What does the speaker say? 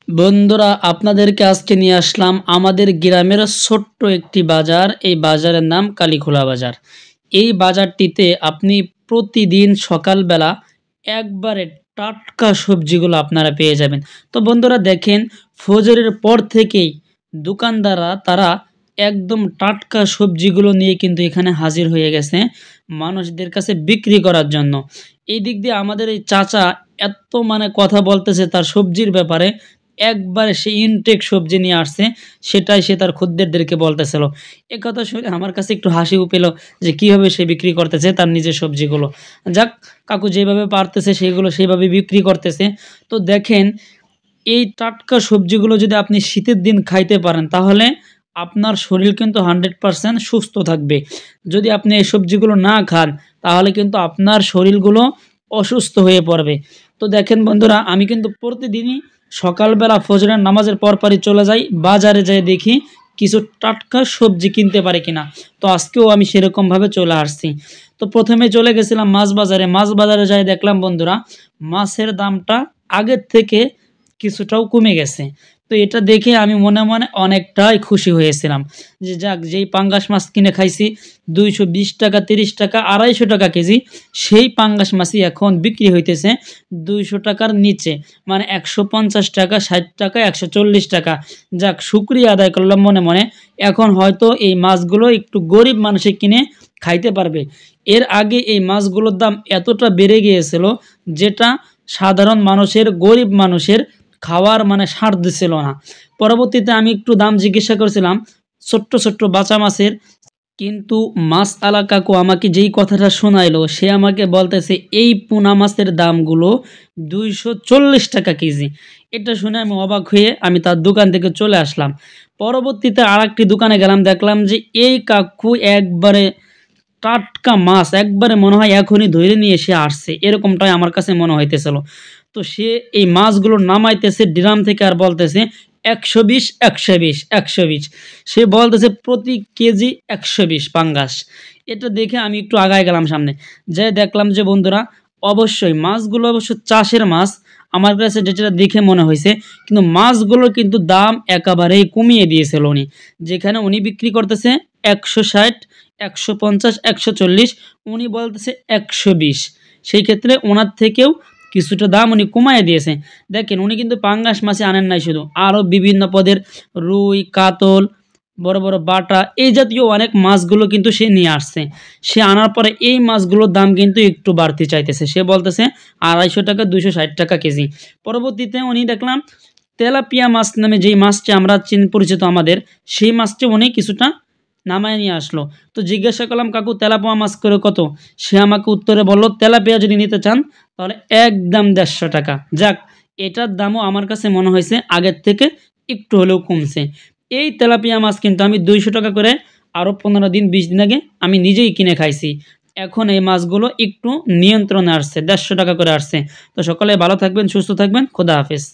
বন্ধুরা আপনাদেরকে আজকে নিয়ে আসলাম আমাদের গ্রামের ছোট্ট একটি বাজার। এই বাজারের নাম কালীখোলা বাজার। এই বাজারটিতে আপনি প্রতিদিন সকালবেলা একবারে টাটকা সবজিগুলো আপনারা পেয়ে যাবেন। তো বন্ধুরা দেখেন, ফজরের পর থেকেই দোকানদাররা তারা একদম টাটকা সবজিগুলো নিয়ে কিন্তু এখানে হাজির হয়ে গেছে মানুষদের কাছে বিক্রি করার জন্য। এই দিক দিয়ে আমাদের এই চাচা এত কথা বলতেছে তার সবজির ব্যাপারে, একবারে সে ইনটেক সবজি নিয়ে আসছে, সেটাই সে তার খদ্দেরদেরকে বলতেছিল। কথা শুনে আমার কাছে একটু হাসিও পেল যে কীভাবে সে বিক্রি করতেছে তার নিজের সবজিগুলো। যাক, কাকু যেভাবে পারতেছে সেগুলো সেইভাবে বিক্রি করতেছে। তো দেখেন, এই টাটকা সবজিগুলো যদি আপনি শীতের দিন খাইতে পারেন তাহলে আপনার শরীর কিন্তু 100% সুস্থ থাকবে। যদি আপনি এই সবজিগুলো না খান তাহলে কিন্তু আপনার শরীরগুলো অসুস্থ হয়ে পড়বে। তো দেখেন বন্ধুরা, আমি কিন্তু প্রতিদিনই সকালবেলা ফজরের নামাজের পরপরই চলে যাই বাজারে, যেয়ে দেখি কিছু টাটকা সবজি কিনতে পারি কিনা। তো আজকেও আমি সেরকমভাবে চলে আসছি। তো প্রথমে চলে গেছিলাম মাছ বাজারে। মাছ বাজারে যাই দেখলাম বন্ধুরা, মাছের দামটা আগের থেকে কিছুটাও কমে গেছে। তো এটা দেখে আমি মনে মনে অনেকটাই খুশি হয়েছিলাম যে যাক, যেই পাঙ্গাস মাছ কিনে খাইছি 220 টাকা, 30 টাকা, 250 টাকা কেজি, সেই পাঙ্গাস মাছই এখন বিক্রি হইতেছে 200 টাকার নিচে, মানে 150 টাকা, 60 টাকা, 140 টাকা। যাক, শুকরিয়া আদায় করলাম মনে মনে। এখন হয়তো এই মাছগুলো একটু গরিব মানুষে কিনে খাইতে পারবে। এর আগে এই মাছগুলোর দাম এতটা বেড়ে গিয়েছিল যেটা সাধারণ মানুষের, গরিব মানুষের খাওয়ার সাধ্য ছিল না। পরবর্তীতে আমি একটু দাম জিজ্ঞাসা করেছিলাম ছোট্ট ছোট্ট বাঁচা মাছের, কিন্তু মাছআলা কাকু আমাকে যেই কথাটা শোনাইলো সে আমাকে বলতেছে এই পোনা মাছের দামগুলো 240 টাকা কেজি। এটা শুনে আমি অবাক হয়ে আমি তার দোকান থেকে চলে আসলাম। পরবর্তীতে আরেকটি দোকানে গেলাম, দেখলাম যে এই কাকু একবারে টাটকা মাছ একবারে মনে হয় এখনই ধরে নিয়ে এসে আসছে, এরকমটাই আমার কাছে মনে হইতেছিল। তো সে এই মাছগুলো নামাইতেছে ড্রাম থেকে আর বলতেছে 120, 120, 120। সে বলতেছে প্রতি কেজি 120 পাঙ্গাস। এটা দেখে আমি একটু আগায় গেলাম সামনে, যে দেখলাম যে বন্ধুরা, অবশ্যই মাছগুলো অবশ্য চাষের মাছ আমার কাছে যেটা দেখে মনে হয়েছে, কিন্তু মাছগুলোর কিন্তু দাম একেবারেই কমিয়ে দিয়েছিল উনি। যেখানে উনি বিক্রি করতেছে 160, 150, 140, উনি বলতেছে 120। সেই ক্ষেত্রে ওনার থেকেও কিছুটা দাম উনি কমায় দিয়েছে। দেখেন, উনি কিন্তু পাঙ্গাস মাছে আনেন নাই শুধু, আরও বিভিন্ন পদের রুই, কাতল, বড় বড় বাটা, এই জাতীয় অনেক মাছগুলো কিন্তু সে নিয়ে আসছে। সে আনার পরে এই মাছগুলোর দাম কিন্তু একটু বাড়তি চাইতেছে। সে বলতেছে 250 টাকা, 260 টাকা কেজি। পরবর্তীতে উনি দেখলাম তেলাপিয়া মাছ নামে যেই মাছটি আমরা পরিচিত আমাদের, সেই মাছটি উনি কিছুটা নামায় নিয়ে আসলো। তো জিজ্ঞাসা করলাম কাকু তেলাপিয়া মাছ করে কত? সে আমাকে উত্তরে বলল তেলাপিয়া যদি নিতে চান তাহলে একদম 150 টাকা। যাক, এটার দামও আমার কাছে মনে হয়েছে আগের থেকে একটু হলেও কমছে। এই তেলাপিয়া মাছ কিন্তু আমি 200 টাকা করে আরও 15 দিন 20 দিন আগে আমি নিজেই কিনে খাইছি। এখন এই মাছগুলো একটু নিয়ন্ত্রণে আসছে, 150 টাকা করে আসছে। তো সকলে ভালো থাকবেন, সুস্থ থাকবেন, খোদা হাফেজ।